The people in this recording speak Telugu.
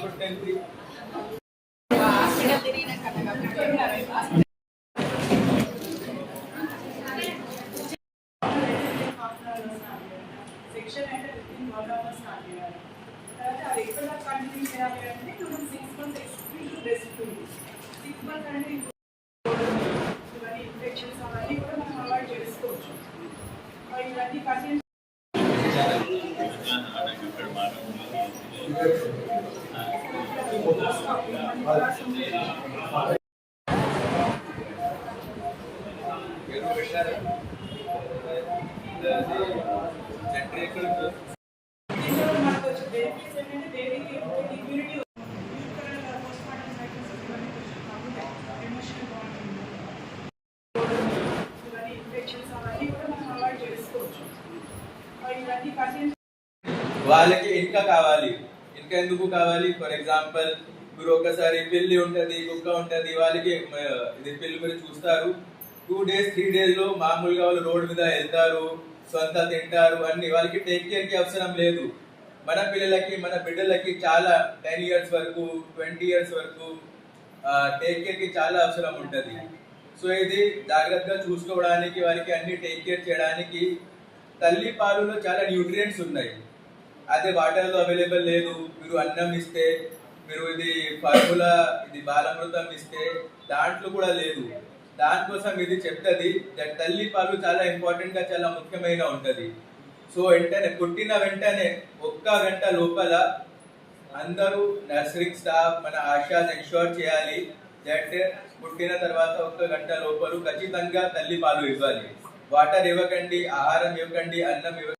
పుట్టింది. సెక్షన్ అంటే 15 అవర్స్ స్టార్ట్ చేయాలి. తర్వాత అది ఎక్కడ కంటిన్యూ చేయాలి అంటే మనం 6 మంత్స్ ఎక్స్క్లూజివ్ రెస్ట్ ఉంది. 6 మంత్స్ అంటే ఇవన్నీ ఇన్ఫెక్షన్స్ అవన్నీ కూడా మనం అవాయిడ్ చేసుకోవచ్చు. ఇవన్నీ కంటిన్యూ మనకు వచ్చే బెనిఫిట్స్ ఏంటంటే బేబీకి ఇమ్యూనిటీ పోస్ట్మార్టం సైకిల్స్ ఇవన్నీ కొంచెం తగ్గుతాయి. ఎమోషనల్ బాండింగ్ ఇవన్నీ ఇన్ఫెక్షన్స్ అవన్నీ కూడా మనం అవాయిడ్ చేసుకోవచ్చు. ఇవన్నీ కంటిన్యూ వాళ్ళకి ఇంకా కావాలి. ఇంకా ఎందుకు కావాలి? ఫర్ ఎగ్జాంపుల్ మీరు ఒకసారి పిల్లి ఉంటది, కుక్క ఉంటది, వాళ్ళకి ఇది పిల్లి మీరు చూస్తారు. 2 days 3 days లో మామూలుగా వాళ్ళు రోడ్ మీద వెళ్తారు, సొంత తింటారు, అన్ని వాళ్ళకి టేక్ కేర్ కి అవసరం లేదు. మన పిల్లలకి మన బిడ్డలకి చాలా 10 years వరకు 20 years వరకు టేక్ కేర్ కి చాలా అవసరం ఉంటది. సో ఇది జాగ్రత్తగా చూసుకోవడానికి వారికి అన్ని టేక్ కేర్ చేయడానికి తల్లి పాలలో చాలా న్యూట్రియంట్స్ ఉన్నాయి. అదే వాటర్లో అవైలబుల్ లేదు. మీరు అన్నం ఇస్తే, మీరు ఇది ఫార్ములా ఇది బాలామృతం ఇస్తే దాంట్లో కూడా లేదు. దానికోసం ఇది చెప్తుంది తల్లి పాలు చాలా ఇంపార్టెంట్ గా చాలా ముఖ్యమైన ఉంటది. సో వెంటనే పుట్టిన వెంటనే 1 గంట లోపల అందరూ నర్సరీ స్టాఫ్ మన ఆశాస్ ఎన్షూర్ చేయాలి దట్ పుట్టిన తర్వాత 1 గంట లోపల ఖచ్చితంగా తల్లి పాలు ఇవ్వాలి. వాటర్ ఇవ్వకండి, ఆహారం ఇవ్వకండి, అన్నం ఇవ్వకండి.